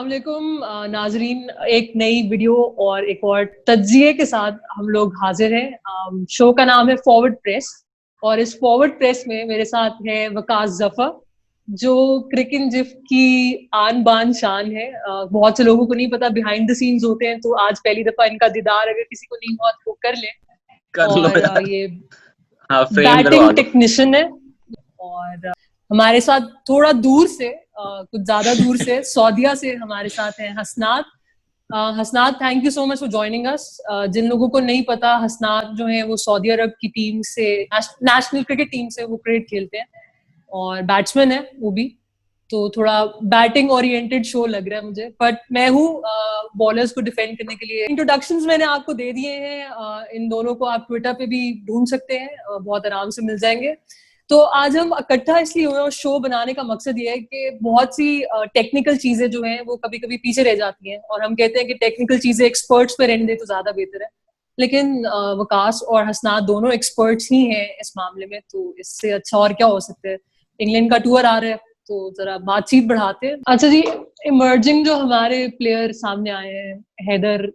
वालेकुम नाजरीन, एक नई वीडियो और एक और तज्जिए के साथ हम लोग हाजिर हैं। शो का नाम है फॉरवर्ड प्रेस और इस फॉरवर्ड प्रेस में मेरे साथ है वकास जफर जो क्रिकेट जिफ की आन बान शान है। बहुत से लोगों को नहीं पता, बिहाइंड द सीन्स होते हैं, तो आज पहली दफा इनका दीदार अगर किसी को नहीं हुआ तो वो कर ले। कर लो और यार। ये हाँ, फ्रेम करवा बैटिंग लो। टेक्नीशियन है और हमारे साथ थोड़ा दूर से कुछ ज्यादा दूर से सऊदीया से हमारे साथ हैं Hasnat. Hasnat, thank you so much for joining us. जिन लोगों को नहीं पता, हसनात जो है वो सऊदी अरब की टीम से, नेशनल क्रिकेट टीम से वो क्रिकेट खेलते हैं और बैट्समैन है वो भी। तो थोड़ा बैटिंग ओरिएंटेड शो लग रहा है मुझे, बट मैं हूँ बॉलर्स को डिफेंड करने के लिए। इंट्रोडक्शंस मैंने आपको दे दिए हैं। इन दोनों को आप ट्विटर पे भी ढूंढ सकते हैं, बहुत आराम से मिल जाएंगे। तो आज हम इकट्ठा इसलिए हुए और शो बनाने का मकसद ये है कि बहुत सी टेक्निकल चीजें जो हैं वो कभी कभी पीछे रह जाती हैं और हम कहते हैं कि टेक्निकल चीजें एक्सपर्ट्स पे रहने दे तो ज्यादा बेहतर है। लेकिन वकास और हसनात दोनों एक्सपर्ट्स ही हैं इस मामले में, तो इससे अच्छा और क्या हो सकता है। इंग्लैंड का टूर आ रहा है तो जरा बातचीत बढ़ाते हैं। अच्छा जी, इमर्जिंग जो हमारे प्लेयर सामने आए हैं, हैदर,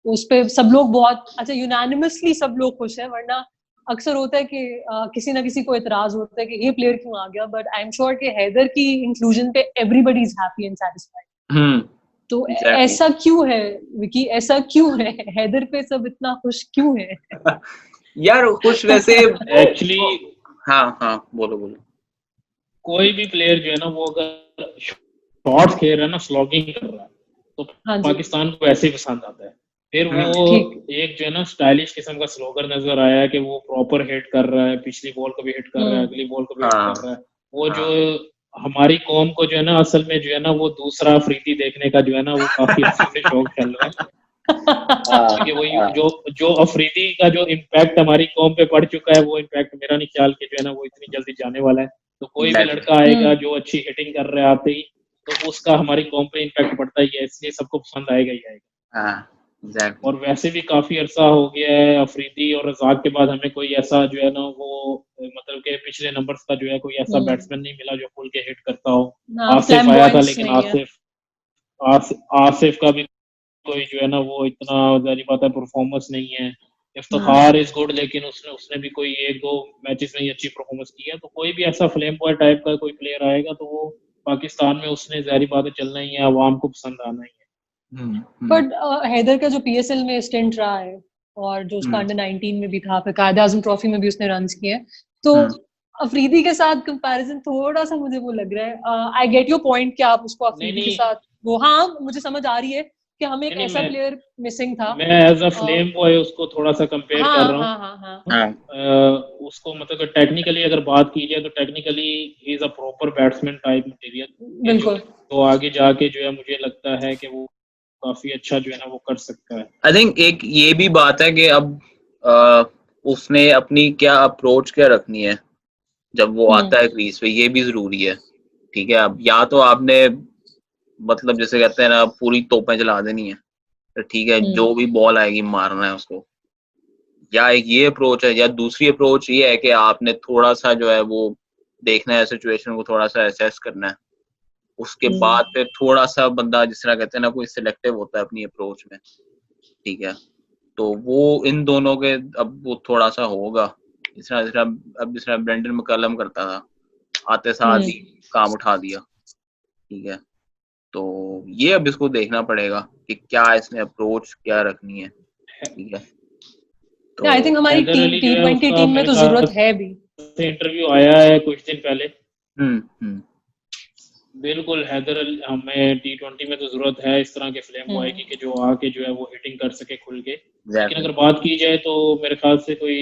उस पे सब लोग बहुत अच्छा यूनानिमसली सब लोग खुश हैं, वरना अक्सर होता है कि किसी ना किसी को एतराज होता है कि ये प्लेयर क्यों आ गया। बट आई एम श्योर कि हैदर की इंक्लूजन पे everybody is happy and satisfied. तो एग्जैक्टली। ऐसा क्यों है विकी, ऐसा क्यों है? हैदर पे सब इतना खुश क्यों है? यार खुश वैसे एक्चुअली हाँ हाँ, बोलो बोलो। कोई भी प्लेयर जो है ना, वो अगर शॉट्स खेल रहा है ना, स्लॉगिंग कर रहा है, तो हाँ जी, पाकिस्तान को ऐसे ही पसंद आता है। फिर वो ठीक। एक जो है ना स्टाइलिश किस्म का स्लोगर नजर आया है कि वो प्रॉपर हिट कर रहा है, पिछली बॉल को भी हिट कर रहा है, अगली बॉल को भी हिट हाँ कर रहा है। वो जो हाँ। हमारी कौम को जो है ना, असल में जो है ना, वो दूसरा अफरीदी देखने का जो है ना, वो काफी अर्से से शौक चल रहा है। क्योंकि वो हाँ, जो जो अफरीदी का जो इम्पैक्ट हमारी कौम पे पड़ चुका है, वो इम्पैक्ट मेरा नहीं ख्याल कि जो है ना वो इतनी जल्दी जाने वाला है। तो कोई भी एग्जैक्टली। लड़का आएगा हम्म। जो अच्छी हिटिंग कर रहा है आते ही, तो उसका हमारी कौम पे इम्पैक्ट पड़ता ही है, इसलिए सबको पसंद आएगा ही आएगा। हाँ, एग्जैक्टली। और वैसे भी काफी अरसा हो गया है अफरीदी और रजाक के बाद हमें कोई ऐसा जो है ना वो मतलब के पिछले नंबर्स का जो है कोई ऐसा हम्म। बैट्समैन नहीं मिला जो खुल के हिट करता हो। हाँ, आसिफ आया था, फ्लैम्बॉयंस लेकिन नहीं है। आसिफ का भी कोई जो है ना वो इतना जारी बात है परफॉर्मेंस नहीं है। हम्म। इफ्तिखार इज गुड, लेकिन उसने उसने भी कोई एक दो मैचेस में ही अच्छी परफॉर्मेंस की है। तो कोई भी ऐसा फ्लेम बॉय टाइप का कोई प्लेयर आएगा तो वो पाकिस्तान में उसने जारी बात है चलना ही है, अवाम को पसंद आना ही है। हम्म बट हैदर का जो पीएसएल में स्टिंट रहा है और जो उसका हम्म अंडर 19 में भी था, फिर कायद आजम ट्रॉफी में भी उसने रन किए हैं, तो हम्म अफरीदी के साथ कंपैरिजन थोड़ा सा मुझे वो लग रहा है। आई गेट योर पॉइंट कि आप उसको नहीं अफरीदी के नहीं साथ वो, हाँ मुझे समझ आ रही है कि हमें एक नहीं ऐसा नहीं, प्लेयर मिसिंग था। मैं एज अ फ्लेम बॉय उसको थोड़ा सा कंपेयर कर हाँ रहा हाँ हूँ। हाँ हाँ, हाँ। उसको मतलब टेक्निकली अगर बात की जाए तो technically he is a proper batsman type material, कि जो बिल्कुल। तो आगे जाके जो है मुझे लगता है कि वो काफी अच्छा जो है ना वो कर सकता है। आई थिंक एक ये भी बात है कि अब उसने अपनी क्या अप्रोच क्या रखनी है जब वो हम्म। आता है क्रीज पे, ये भी जरूरी है। ठीक है, अब या तो आपने मतलब जैसे कहते हैं ना पूरी तोपें चला देनी है, तो ठीक है हम्म। जो भी बॉल आएगी मारना है उसको, या एक ये अप्रोच है, या दूसरी अप्रोच ये है कि आपने थोड़ा सा जो है वो देखना है सिचुएशन को, थोड़ा सा एसेस करना है, उसके हम्म। बाद फिर थोड़ा सा बंदा जिस तरह कहते हैं ना कोई सिलेक्टिव होता है अपनी अप्रोच में। ठीक है, तो वो इन दोनों के अब वो थोड़ा सा होगा, जिस तरह ब्रेंडन मैकलम करता था, आते साथ ही काम उठा दिया। ठीक है, तो ये अब इसको देखना पड़ेगा कि क्या इसने अप्रोच क्या रखनी है। ठीक है, तो आई थिंक हमारी हैदर टीम, अली जो है T20 उसका टीम में मेरे तो ख्याल जरूरत है भी। से इंटरव्यू आया है कुछ दिन पहले। हम्म। बिल्कुल, हैदर अली हमें T20 में तो जरूरत है इस तरह के फ्लेम बॉय की, कि जो आके जो है वो हिटिंग कर सके खुल के। लेकिन एग्जैक्टली। अगर बात की जाए तो मेरे ख्याल से कोई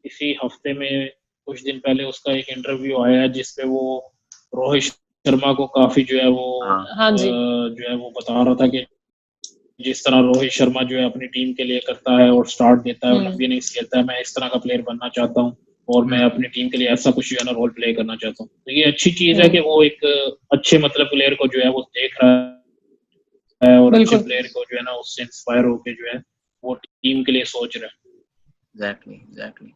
इसी हफ्ते में कुछ दिन पहले उसका एक इंटरव्यू आया है जिसपे वो रोहित शर्मा को काफी जो है वो हाँ। हाँ जी। जो है वो बता रहा था कि जिस तरह रोहित शर्मा जो है अपनी टीम के लिए करता है और स्टार्ट देता है और लंबी इनिंग्स खेलता है, मैं इस तरह का प्लेयर बनना चाहता हूँ और मैं हम्म अपनी टीम के लिए ऐसा कुछ जो है ना रोल प्ले करना चाहता हूँ। तो ये अच्छी चीज है कि हम्म। वो एक अच्छे मतलब प्लेयर को जो है वो देख रहा है और अच्छे बिल्कुल। प्लेयर को जो है ना उससे इंस्पायर होके जो है वो टीम के लिए सोच रहा है। एग्जैक्टली।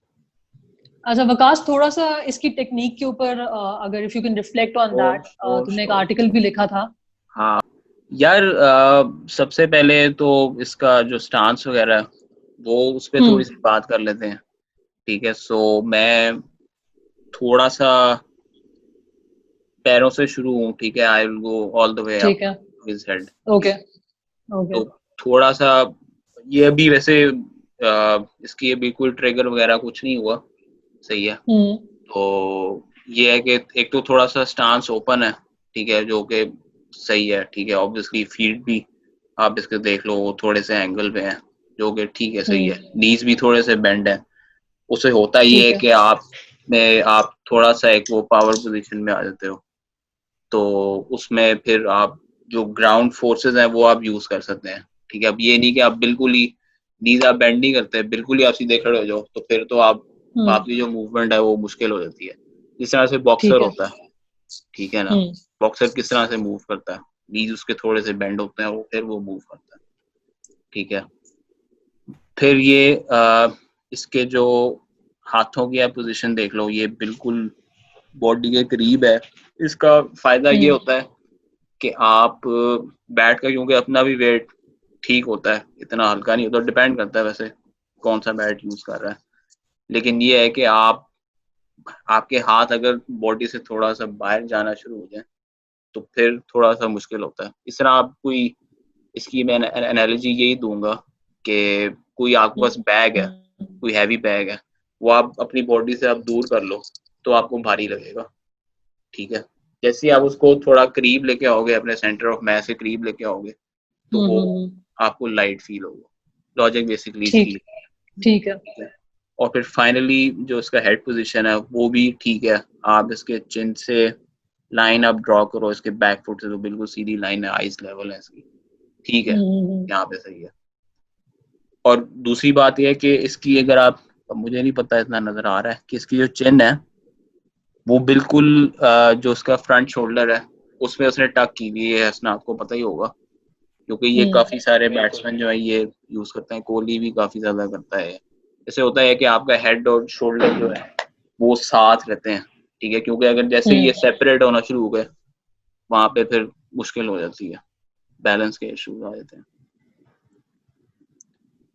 अच्छा वकास, थोड़ा सा इसकी टेक्निक के ऊपर अगर if you can reflect on that, sure तुमने एक श्योर। आर्टिकल भी लिखा था। हाँ, यार सबसे पहले तो इसका जो स्टांस वगैरह है, वो उस पर थोड़ी सी बात कर लेते हैं। ठीक है, सो मैं थोड़ा सा पैरों से शुरू हूँ। ठीक है, I will go all the way up ठीक है, to his head. Okay okay. तो थोड़ा सा ये अभी वैसे इसकी अभी कोई ट्रिगर वगैरह कुछ नहीं हुआ, सही है। तो ये है कि एक तो थोड़ा सा स्टांस ओपन है, ठीक है, जो कि सही है। ठीक है, ऑब्वियसली फीट भी आप इसके देख लो, वो थोड़े से एंगल पे है, जो कि ठीक है, सही है। नीज भी थोड़े से बेंड है। उससे होता ये है ठीक है, कि आप थोड़ा सा एक वो पावर पोजीशन में आ जाते हो, तो उसमें फिर आप जो ग्राउंड फोर्सेस हैं वो आप यूज कर सकते हैं। ठीक है, अब ये नहीं कि आप बिल्कुल ही नीज आप बेंड नहीं करते, बिल्कुल ही आप सीधे खड़े हो जाओ, तो फिर तो आप आपकी जो मूवमेंट है वो मुश्किल हो जाती है। जिस तरह से बॉक्सर ठीक है। होता है, ठीक है ना, बॉक्सर किस तरह से मूव करता है, नीज उसके थोड़े से बेंड होते हैं, वो फिर वो मूव करता है। ठीक है, फिर ये इसके जो हाथों की आप पोजीशन देख लो, ये बिल्कुल बॉडी के करीब है। इसका फायदा ये होता है कि आप बैट का, क्योंकि अपना भी वेट ठीक होता है, इतना हल्का नहीं होता, डिपेंड करता है वैसे कौन सा बैट यूज कर रहा है। लेकिन ये है कि आपके हाथ अगर बॉडी से थोड़ा सा बाहर जाना शुरू हो जाए तो फिर थोड़ा सा मुश्किल होता है। इस तरह आप कोई, इसकी मैं एनालॉजी यही दूंगा कि कोई आपके पास बैग है, कोई हैवी बैग है, वो आप अपनी बॉडी से आप दूर कर लो तो आपको भारी लगेगा। ठीक है, जैसे आप उसको थोड़ा करीब लेके आओगे, अपने सेंटर ऑफ मैस से करीब लेके आओगे, तो वो आपको लाइट फील होगा। लॉजिक बेसिकली इसकी ठीक ठीक है। है। और फिर फाइनली जो इसका हेड पोजीशन है वो भी ठीक है। आप इसके चिन से लाइन आप ड्रॉ करो, इसके बैक फुट से तो बिल्कुल सीधी लाइन है, आइज लेवल है इसकी, ठीक है, यहाँ पे सही है। और दूसरी बात यह है कि इसकी अगर आप, मुझे नहीं पता इतना नजर आ रहा है कि इसकी जो चिन है वो बिल्कुल जो उसका फ्रंट शोल्डर है उसमें उसने टक की हुई है, हसन आपको पता ही होगा, क्योंकि ये काफी सारे बैट्समैन जो है ये यूज करते हैं, कोहली भी काफी ज्यादा करता है। ऐसे होता है कि आपका हेड और शोल्डर जो है वो साथ रहते हैं। ठीक है, क्योंकि अगर जैसे ये सेपरेट होना शुरू हो गए, वहां पे फिर मुश्किल हो जाती है, बैलेंस के इश्यूज आ जाते हैं।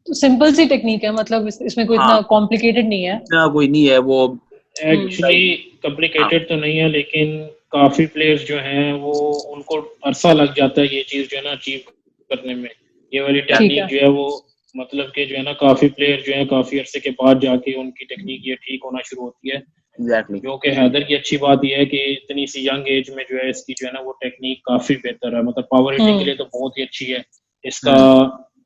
तो सिंपल सी टेक्निक है, मतलब इसमें कोई इतना कॉम्प्लिकेटेड नहीं है। इतना कोई नहीं है वो, एक्चुअली कॉम्प्लिकेटेड तो नहीं है, लेकिन काफी प्लेयर्स जो हैं वो उनको अरसा लग जाता है ये चीज जो है ना अचीव करने में। ये वाली टेक्निक जो है वो मतलब कि जो है ना काफी प्लेयर जो है काफी अरसे के बाद जाके उनकी टेक्निक ये ठीक होना शुरू होती है। एग्जैक्टली। जो कि हैदर की अच्छी बात यह है कि इतनी सी यंग एज में जो है इसकी जो है ना वो टेक्निक काफी बेहतर है, मतलब पावर हिटिंग के लिए तो बहुत ही अच्छी है। इसका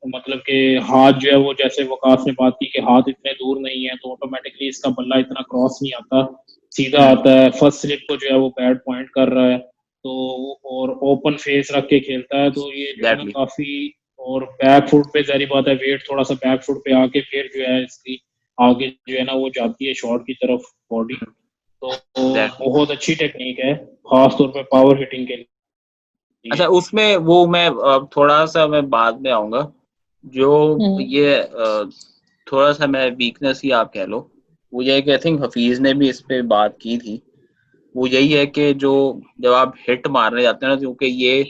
मतलब कि हाथ जो है वो, जैसे वकास ने बात की कि हाथ इतने दूर नहीं है, तो ऑटोमेटिकली इसका बल्ला इतना क्रॉस नहीं आता, सीधा आता है। फर्स्ट स्लिप को जो है वो बैट पॉइंट कर रहा है, तो और ओपन फेस रख के खेलता है, तो ये जो है ना काफी, और बैक फुट पे जारी बात है, वेट थोड़ा सा बैक फुट पे आके फिर जो है इसकी आगे जो है ना वो जाती है शॉट की तरफ बॉडी। तो बहुत अच्छी टेक्निक है खास तौर पे पावर हिटिंग के लिए। अच्छा, उसमें वो मैं थोड़ा सा मैं बाद में आऊंगा, जो ये थोड़ा सा मैं वीकनेस ही आप कह लो, वो ये है कि आई थिंक हफीज ने भी इस पे बात की थी। वो यही है कि जो जब आप हिट मारने जाते हैं ना, क्योंकि ये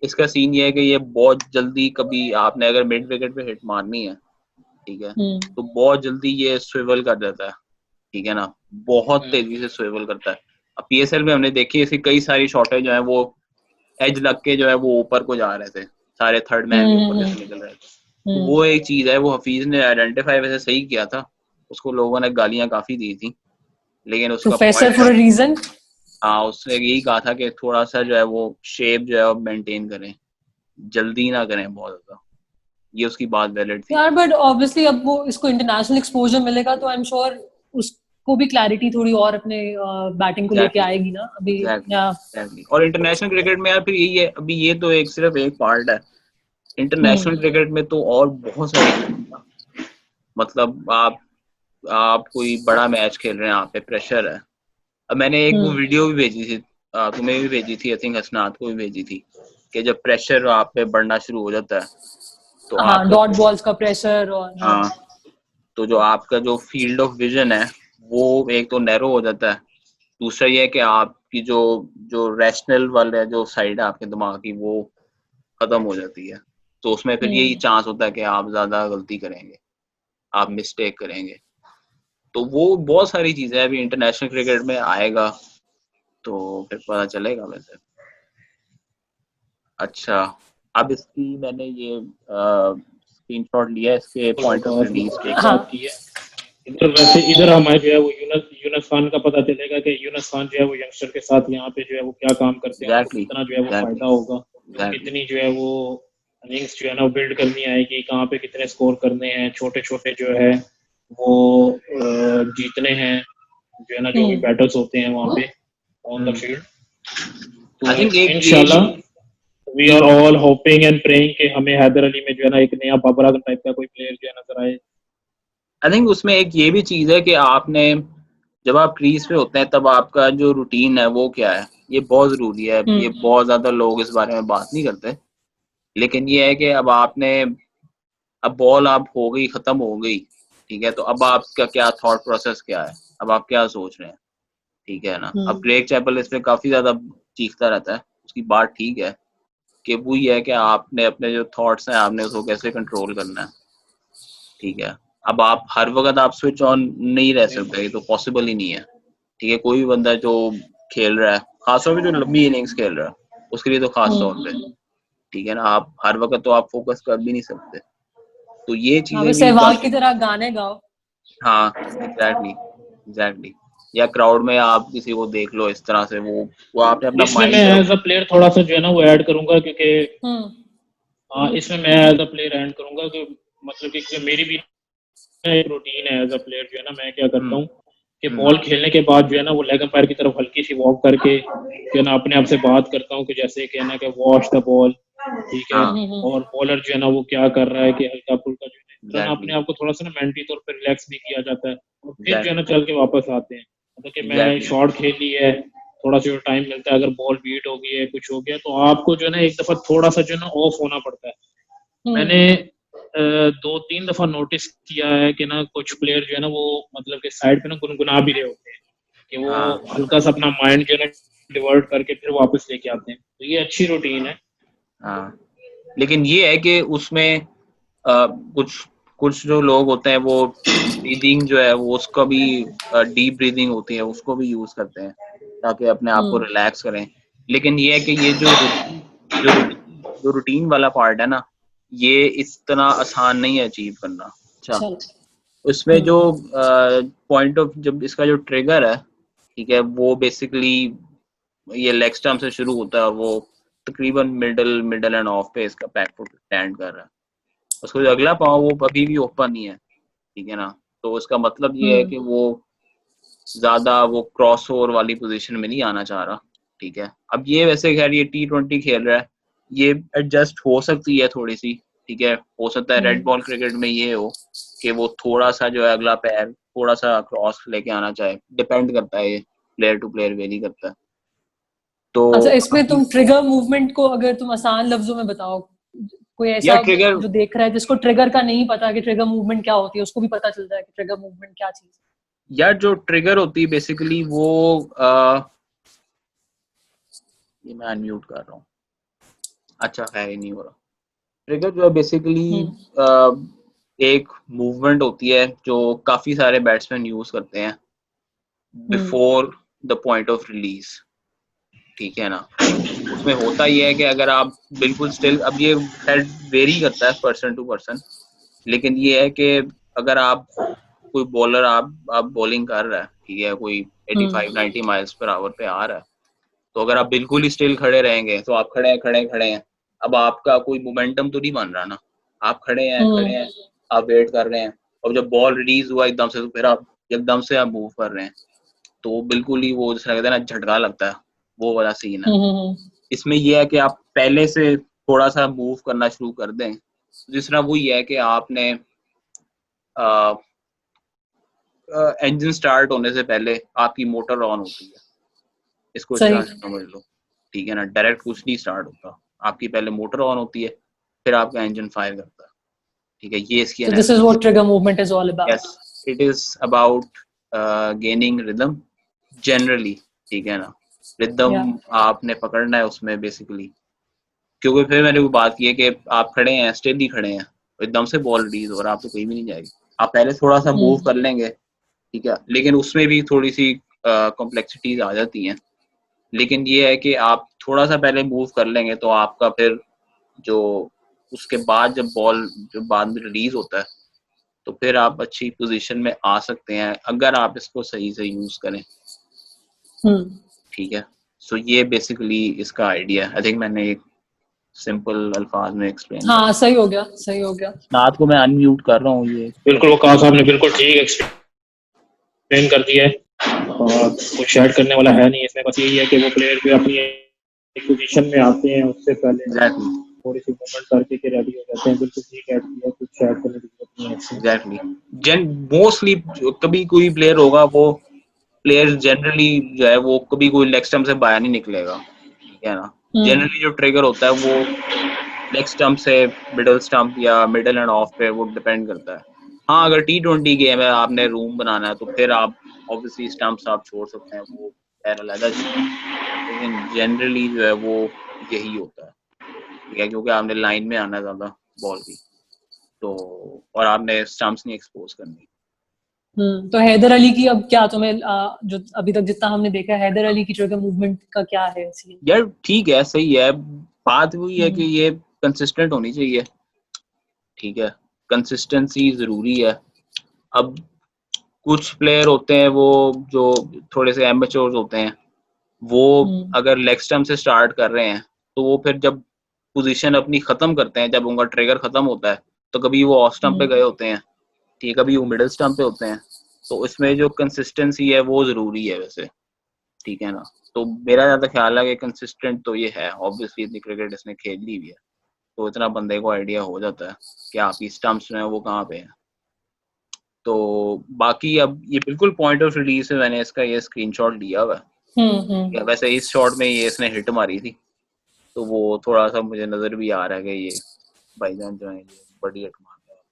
इसका सीन ये है कि ये बहुत जल्दी, कभी आपने अगर मिड विकेट पे हिट मारनी है, ठीक है, तो बहुत जल्दी ये स्विवल कर देता है। ठीक है ना, बहुत तेजी से स्विवल करता है। अब पीएसएल में हमने देखी इसकी कई सारी शॉटें जो है वो एज लग के जो है वो ऊपर को जा रहे थे, सारे थर्ड मैन भी ऊपर जैसे निकल रहे थे। तो वो एक चीज है, वो हफीज ने आइडेंटिफाई वैसे सही किया था, उसको लोगों ने गालियां काफी दी थी, लेकिन उसका प्रोफेसर फॉर अ रीजन। हाँ, उसने यही कहा था कि थोड़ा सा जो है वो शेप जो है वो मेंटेन करें, जल्दी ना करें बहुत ज्यादा, ये उसकी बात वैलिड थी। यार बट ऑब्वियसली अब वो इसको इंटरनेशनल एक्सपोजर मिलेगा तो आई एम श्योर उसको भी क्लैरिटी थोड़ी और अपने बैटिंग को लेके आएगी ना अभी। exactly. और इंटरनेशनल क्रिकेट में यार फिर यही है, अभी ये तो एक सिर्फ एक पार्ट है, इंटरनेशनल क्रिकेट में तो और बहुत सारी, मतलब आप कोई बड़ा मैच खेल रहे हैं, आप पे प्रेशर है। अब मैंने एक वो वीडियो भी भेजी थी, तुम्हें भी भेजी थी, आई थिंक हसनात को भी भेजी थी, कि जब प्रेशर आप पे बढ़ना शुरू हो जाता है तो डॉट बॉल्स का प्रेशर, और तो जो आपका जो फील्ड ऑफ विजन है वो एक तो नैरो हो जाता है, दूसरा ये है कि आपकी जो जो रैशनल वाले जो साइड है आपके दिमाग की वो खत्म हो जाती है। तो उसमें फिर यही चांस होता है कि आप ज्यादा गलती करेंगे, आप मिस्टेक करेंगे। तो वो बहुत सारी चीजें अभी इंटरनेशनल क्रिकेट में आएगा तो फिर पता चलेगा वैसे। अच्छा, अब इसकी मैंने ये स्क्रीनशॉट लिया इसके पॉइंट ऑफ रिलीज के। हाँ। बात की है इधर, वैसे इधर हमारे जो है वो यूनस खान का पता चलेगा कि यूनस खान जो है वो यंगस्टर के साथ यहाँ पे जो है वो क्या काम करते हैं, उनको एग्जैक्टली कितना जो है वो फायदा होगा, कितनी जो है वो इनिंग्स जो है ना बिल्ड करनी आएगी, कहाँ पे कितने स्कोर करने हैं, छोटे छोटे जो है वो जीतने हैं जो है ना, जो भी बैटल्स होते हैं वहाँ पे ऑन द फील्ड। आई तो थिंक एक इंशाल्लाह we are all hoping and praying कि हमें हैदर अली में जो है ना एक नया बाबर आजम टाइप का कोई प्लेयर जो है नजर आए। आई थिंक उसमें एक ये भी चीज है कि आपने जब आप क्रीज पे होते हैं तब आपका जो रूटीन है वो क्या है, ये बहुत जरूरी है। ये बहुत ज्यादा लोग इस बारे में बात नहीं करते, लेकिन ये है कि अब आपने, अब बॉल आप हो गई, खत्म हो गई, ठीक है, तो अब आपका क्या थॉट प्रोसेस क्या है, अब आप क्या सोच रहे हैं, ठीक है ना। अब ग्रेग चैपल इस पे काफी ज्यादा चीखता रहता है, उसकी बात ठीक है कि वो ये है कि आपने अपने जो थॉट्स हैं आपने उसको कैसे कंट्रोल करना है, ठीक है। अब आप हर वक्त आप स्विच ऑन नहीं रह सकते, ये तो पॉसिबल ही नहीं है, ठीक है। कोई भी बंदा जो खेल रहा है, खासतौर पे जो लंबी इनिंग्स खेल रहा है, उसके लिए तो खास तौर पे, ठीक है ना, आप हर वक्त तो आप फोकस कर भी नहीं सकते। तो ये चीजें भी सहवाग की तरह गाने गाओ। हाँ, एग्जैक्टली। या क्राउड में आप किसी को देख लो इस तरह से, वो आपने अपना इसमें माइंड मैं करो। एज अ प्लेयर थोड़ा सा जो है ना वो ऐड करूंगा, क्योंकि इसमें मैं एज अ प्लेयर ऐड करूंगा कि मतलब कि मेरी भी एक रूटीन है एज अ प्लेयर जो है ना, मैं क्या करता हूँ कि बॉल खेलने के बाद जो है ना वो लेग एम्पायर की तरफ हल्की सी वॉक करके जो है ना अपने आप से बात करता हूँ कि जैसे कि ना कि वॉश द बॉल, ठीक है, और बॉलर जो है ना वो क्या कर रहा है, कि हल्का फुल्का जो है ना अपने आप को थोड़ा सा ना मेंटली तौर पर रिलैक्स भी किया जाता है, और फिर जो है ना चल के वापस आते हैं। मतलब कि मैं शॉट खेल ली है, थोड़ा सा टाइम मिलता है, अगर बॉल बीट हो गई है, कुछ हो गया, तो आपको जो है ना एक दफा थोड़ा सा जो है ना ऑफ होना पड़ता है। मैंने 2-3 दफा नोटिस किया है कि ना कुछ प्लेयर जो है ना वो मतलब कि साइड पे ना गुनगुना भी रहे होते हैं, कि वो हल्का सा अपना माइंड जो है ना डिवर्ट करके फिर वापस लेके आते हैं, तो ये अच्छी रूटीन है। हाँ, लेकिन ये है कि उसमें कुछ कुछ जो लोग होते हैं वो ब्रीदिंग जो है वो उसका भी, डीप ब्रीदिंग होती है, उसको भी यूज करते हैं ताकि अपने आप को रिलैक्स करें। लेकिन ये है कि ये जो रूटीन वाला पार्ट है ना, ये इतना आसान नहीं है अचीव करना। अच्छा, उसमें जो पॉइंट ऑफ, जब इसका जो ट्रिगर है, ठीक है, वो बेसिकली ये लेग स्टंप से शुरू होता है, वो तकरीबन मिडल एंड ऑफ पे इसका बैक फुट स्टैंड कर रहा है, उसको जो अगला पाँव वो कभी भी ओपन नहीं है, ठीक है ना। तो उसका मतलब ये है कि वो ज्यादा वो क्रॉस ओवर वाली पोजीशन में नहीं आना चाह रहा, ठीक है। अब ये वैसे खैर ये T20 खेल रहा है, ये एडजस्ट हो सकती है थोड़ी सी, ठीक है। हो सकता है रेड बॉल क्रिकेट में ये हो कि वो थोड़ा सा जो है अगला पैर थोड़ा सा क्रॉस लेके आना चाहे, डिपेंड करता है, ये प्लेयर टू प्लेयर वेरी करता है। तो अच्छा, इसमें तुम ट्रिगर मूवमेंट को अगर तुम आसान लफ्जों में बताओ, कोई या ऐसा ट्रिगर, जो देख रहा है जिसको ट्रिगर का नहीं पता कि ट्रिगर मूवमेंट क्या होती है, उसको भी पता चल जाए कि ट्रिगर मूवमेंट क्या चीज है। या जो ट्रिगर होती है बेसिकली वो ये मैं अनम्यूट कर रहा हूँ, अच्छा है ही नहीं हो रहा। ट्रिगर जो है बेसिकली एक मूवमेंट होती है जो काफी सारे बैट्समैन यूज करते हैं before the point of release, ठीक है ना। उसमें होता ही है कि अगर आप बिल्कुल स्टिल, अब ये खैर वेरी करता है पर्सन टू पर्सन, लेकिन ये है कि अगर आप कोई बॉलर आप बॉलिंग कर रहा है, ठीक है, कोई 85-90 माइल्स पर आवर पे आ रहा है, तो अगर आप बिल्कुल ही स्टिल खड़े रहेंगे तो आप खड़े हैं, अब आपका कोई मोमेंटम तो नहीं बन रहा ना, आप खड़े हैं, आप वेट कर रहे हैं, और जब बॉल रिलीज हुआ एकदम से, तो फिर आप एकदम से आप मूव कर रहे हैं, तो बिल्कुल ही वो जैसे कहते हैं ना झटका लगता है, वो वाला सीन है। इसमें यह है कि आप पहले से थोड़ा सा मूव करना शुरू कर दें। दूसरा वो ये है कि आपने इंजन स्टार्ट होने से पहले आपकी मोटर ऑन होती है, इसको इस तरह से समझ लो, ठीक है ना। डायरेक्ट कुछ नहीं स्टार्ट होता, आपकी पहले मोटर ऑन होती है, फिर आपका इंजन फायर करता है, ठीक है। ये इसकी this is what trigger movement is all about. Yes, it is about gaining rhythm generally, ठीक है ना। रिदम आपने पकड़ना है उसमें बेसिकली, क्योंकि फिर मैंने वो बात की है कि आप खड़े हैं, स्टेडी खड़े हैं, एकदम से बॉल रिलीज हो रहा है, आप तो कहीं भी नहीं जाएगी। आप पहले थोड़ा सा मूव कर लेंगे, ठीक है, लेकिन उसमें भी थोड़ी सी कॉम्प्लेक्सिटीज आ जाती हैं। लेकिन ये है कि आप थोड़ा सा पहले मूव कर लेंगे तो आपका फिर जो उसके बाद जब बॉल जो बाद में रिलीज होता है तो फिर आप अच्छी पोजीशन में आ सकते हैं अगर आप इसको सही से यूज करें। ठीक है, सो ये बेसिकली इसका आइडिया। आई थिंक मैंने एक सिंपल अल्फाज में एक्सप्लेन हाँ, सही हो गया, सही हो गया। नाथ को मैं अनम्यूट कर रहा हूँ। ये बिल्कुल वकास साहब ने बिल्कुल ठीक एक्सप्लेन कर दिया है और कुछ ऐड करने वाला है नहीं इसमें। बस यही है कि वो प्लेयर जो अपनी एक पोजीशन में आते हैं उससे पहले एग्जैक्टली थोड़ी सी मूवमेंट करके के रेडी हो जाते हैं। बिल्कुल ठीक ऐड किया, कुछ ऐड करने की जरूरत नहीं है इसमें। एग्जैक्टली मोस्टली कभी कोई प्लेयर होगा, वो प्लेयर जनरली जो है वो कभी कोई लेग स्टंप से बाहर नहीं निकलेगा, ठीक है ना। जनरली जो ट्रिगर होता है वो लेग स्टंप से मिडल स्टंप या मिडल एंड ऑफ पे वो डिपेंड करता है। हाँ, अगर T20 गेम है, आपने रूम बनाना है तो फिर आप ऑब्वियसली स्टंप्स आप छोड़ सकते हैं, वो खैर अलग चीज है। लेकिन जनरली जो है वो यही होता है, ठीक है, क्योंकि आपने लाइन में आना है ज्यादा बॉल की, तो और आपने स्टंप्स नहीं एक्सपोज करनी। तो हैदर अली की अब क्या तुम्हें जो अभी तक जितना हमने देखा, हैदर अली की जो मूवमेंट का क्या है सीन? यार ठीक है, सही है, बात वही है कि ये कंसिस्टेंट होनी चाहिए, ठीक है, कंसिस्टेंसी जरूरी है। अब कुछ प्लेयर होते हैं वो जो थोड़े से एमेच्योर्स होते हैं, वो अगर लेग स्टंप से स्टार्ट कर रहे हैं तो वो फिर जब पोजीशन अपनी खत्म करते हैं, जब उनका ट्रिगर खत्म होता है, तो कभी वो ऑफ स्टंप पे गए होते हैं, ठीक है, कभी वो मिडिल स्टंप पे होते हैं, तो इसमें जो कंसिस्टेंसी है वो जरूरी है वैसे, ठीक है ना। तो मेरा ज्यादा ख्याल है कि कंसिस्टेंट तो ये है, ऑब्वियसली इतनी क्रिकेट इसने खेल ली हुई है तो इतना बंदे को आइडिया हो जाता है कि आपकी स्टंप्स में वो कहाँ पे है। तो बाकी अब ये बिल्कुल पॉइंट ऑफ रिलीज से मैंने इसका ये स्क्रीनशॉट लिया हुआ है। वैसे इस शॉट में ये इसने हिट मारी थी तो वो थोड़ा सा मुझे नजर भी आ रहा है कि ये भाईजान जो है ये बड़ी हिट मार रहा है।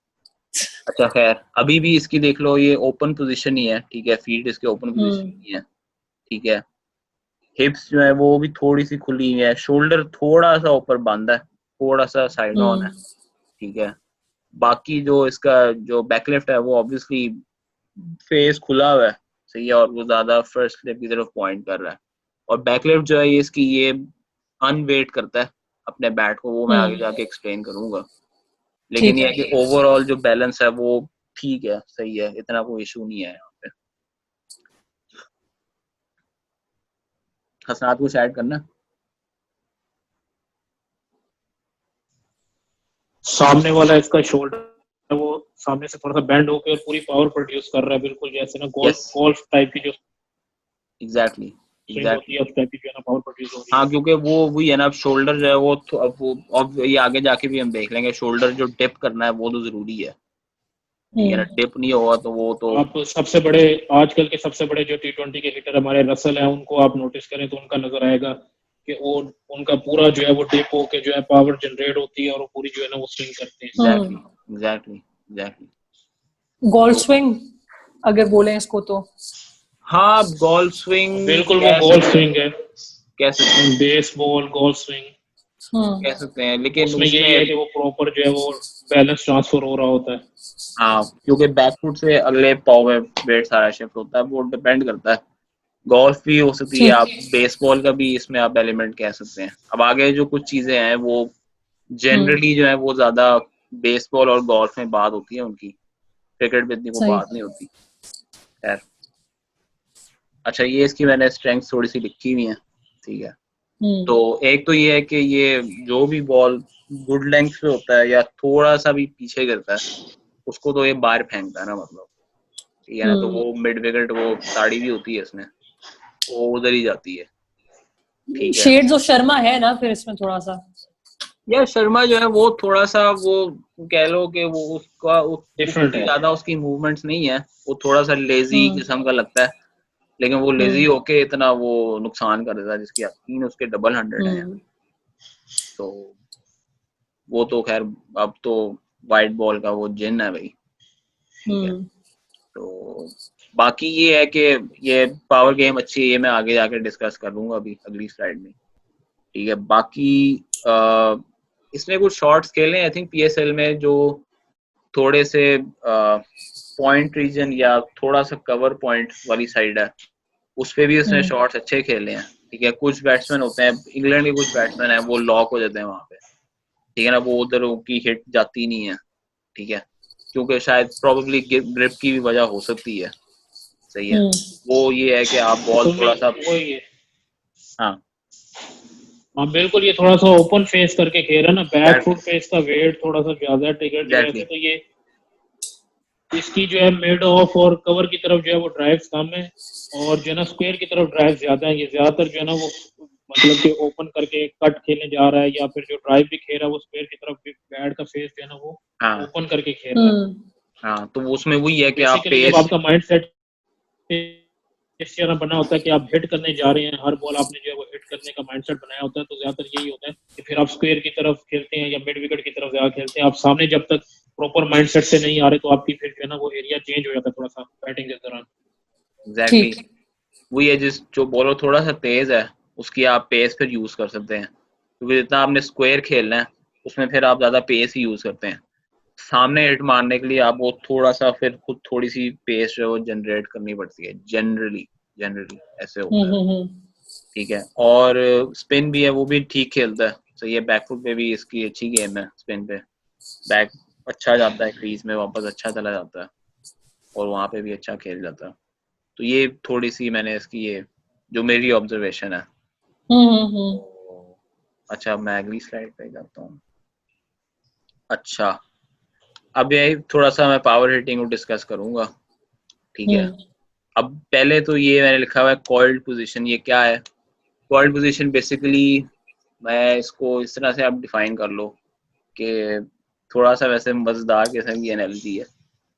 अच्छा खैर, अभी भी इसकी देख लो, ये ओपन पोजीशन ही है, ठीक है, फीट इसके ओपन पोजीशन ही है, ठीक है, हिप्स जो है वो भी थोड़ी सी खुली हुई है, शोल्डर थोड़ा सा ऊपर बंद है, थोड़ा सा साइड ऑन है, ठीक है। बाकी जो इसका जो बैकलिफ्ट है वो ऑब्वियसली फेस खुला हुआ है, सही है, और वो ज्यादा फर्स्ट स्लिप की तरफ पॉइंट कर रहा है। और बैकलिफ्ट जो है ये इसकी ये अनवेट करता है अपने बैट को, वो मैं आगे जाके एक्सप्लेन करूंगा। लेकिन ये है कि ओवरऑल जो बैलेंस है वो ठीक है, सही है, इतना कोई इशू नहीं है यहाँ पे। हसनात कुछ ऐड करना? सामने वाला इसका शोल्डर वो सामने से थोड़ा सा बेंड होकर और पूरी पावर प्रोड्यूस कर रहा है, बिल्कुल जैसे ना गोल्फ टाइप की जो एग्जैक्टली होती है उस टाइप की जो है ना पावर प्रोड्यूस हो रही है। हाँ, क्योंकि वो वही है ना, अब शोल्डर जो है वो अब ये आगे जाके भी हम देख लेंगे, शोल्डर जो डिप करना है वो तो जरूरी है, ठीक है ना। डिप नहीं होगा तो वो तो आप सबसे बड़े आजकल के सबसे बड़े जो T20 के हिटर हमारे रसल हैं, उनको आप नोटिस करें तो उनका नजर आएगा कि वो उनका पूरा जो है वो डिप होके जो है पावर जनरेट होती है और वो पूरी जो है ना वो स्विंग करते हैं। एग्जैक्टली गोल्फ स्विंग अगर बोले इसको तो हाँ, गोल्फ स्विंग बिल्कुल वो गोल्फ स्विंग है, कह सकते हैं, बेसबॉल गोल्फ स्विंग कह सकते हैं, लेकिन उसमें यही है कि वो प्रॉपर जो है वो बैलेंस ट्रांसफर हो रहा होता है। हाँ, क्योंकि बैकफुट से अगले पाव में वेट सारा शिफ्ट होता है, वो डिपेंड करता है। गोल्फ भी हो सकती है, आप बेसबॉल का भी इसमें आप एलिमेंट कह सकते हैं। अब आगे जो कुछ चीजें हैं वो जनरली जो है वो ज्यादा बेसबॉल और गोल्फ में बात होती है उनकी, क्रिकेट में इतनी को बात नहीं होती। खैर, अच्छा, ये इसकी मैंने स्ट्रेंथ थोड़ी सी लिखी हुई है, ठीक है। तो एक तो ये है कि ये जो भी बॉल गुड लेंथ पे होता है या थोड़ा सा भी पीछे गिरता है उसको तो ये बाहर फेंकता है ना, मतलब, ठीक है ना। तो वो मिड विकेट वो साड़ी भी होती है इसमें, वो उधर ही जाती है, ठीक है। शेड्स ऑफ शर्मा है ना फिर इसमें थोड़ा सा। यार शर्मा जो है वो थोड़ा सा वो कह लो कि वो उसका डिफरेंट है, ज्यादा उसकी मूवमेंट्स नहीं है, वो थोड़ा सा लेजी किस्म का लगता है, लेकिन वो लेजी होके इतना वो नुकसान कर देता है, जिसकी 3 उसके डबल 100 हैं। तो वो तो खैर अब तो वाइट बॉल का वो जिन है भाई, ठीक है। तो बाकी ये है कि ये पावर गेम अच्छी है, ये मैं आगे जाकर डिस्कस कर लूंगा अभी अगली स्लाइड में, ठीक है। बाकी इसने कुछ शॉट्स खेले आई थिंक PSL में जो थोड़े से पॉइंट रीजन या थोड़ा सा कवर पॉइंट वाली साइड है, उस पे भी उसने शॉट्स अच्छे खेले हैं। ठीक है, कुछ बैट्समैन होते हैं इंग्लैंड के, कुछ बैट्समैन हैं वो लॉक हो जाते हैं वहां पे, ठीक है ना, वो उधर उनकी हिट जाती नहीं है। ठीक है, क्योंकि शायद प्रोबेबली ग्रिप की भी वजह हो सकती है। सही है, वो ये है कि आप बॉल थोड़ा सा हाँ बिल्कुल, ये थोड़ा सा ओपन फेस करके खेल रहा है ना, बैक फुट पे इसका वेट थोड़ा सा ज्यादा है टिकट की वजह से, तो ये इसकी जो है मिड ऑफ और कवर की तरफ जो है वो ड्राइव्स कम है, और जो है ना स्क्वायर की तरफ ड्राइव ज्यादा है। ये ज्यादातर जो है ना वो मतलब कि ओपन करके कट खेलने जा रहा है, या फिर जो ड्राइव भी खेल रहा है वो स्क्वायर की तरफ, बैट का फेस जो है ना वो ओपन करके खेल रहा है। हाँ, तो उसमें वही है कि आप पेस, आपका माइंड सेट इस तरह बना होता है कि आप हिट करने जा रहे हैं, हर बॉल आपने जो है वो हिट करने का माइंडसेट बनाया होता है, तो ज्यादातर यही होता है कि फिर आप स्क्वायर की तरफ खेलते हैं या मिड विकेट की तरफ ज्यादा खेलते हैं। आप सामने जब तक प्रॉपर माइंडसेट से नहीं आ रहे, तो आपकी फिर जो है ना वो एरिया चेंज हो जाता है थोड़ा सा बैटिंग के दौरान। एग्जैक्टली वही है, जिस जो बॉलर थोड़ा सा तेज है उसकी आप पेस फिर यूज कर सकते हैं, क्योंकि जितना आपने स्क्वायर खेलना है उसमें फिर आप ज्यादा पेस ही यूज करते हैं। सामने हिट मारने के लिए आपको थोड़ा सा फिर खुद थोड़ी सी पेस जो है वो जनरेट करनी पड़ती है, जनरली ऐसे होता है। ठीक है, और स्पिन भी है वो भी ठीक खेलता है। तो ये बैकफुट पे भी इसकी अच्छी गेम है, स्पिन पे बैक अच्छा जाता है, क्रीज में वापस अच्छा चला जाता है, और वहां पे भी अच्छा खेल जाता है। तो ये थोड़ी सी मैंने इसकी ये जो मेरी ऑब्जर्वेशन है। तो, अच्छा मैं अगली स्लाइड पे जाता हूँ। अच्छा, अब ये थोड़ा सा मैं पावर हिटिंग को डिस्कस करूंगा। ठीक है, अब पहले तो ये मैंने लिखा हुआ है कॉइल्ड पोजीशन। ये क्या है? कॉइल्ड पोजीशन बेसिकली मैं इसको इस तरह से आप डिफाइन कर लो कि थोड़ा सा वैसे मजेदार किस्म की एनालिसी है,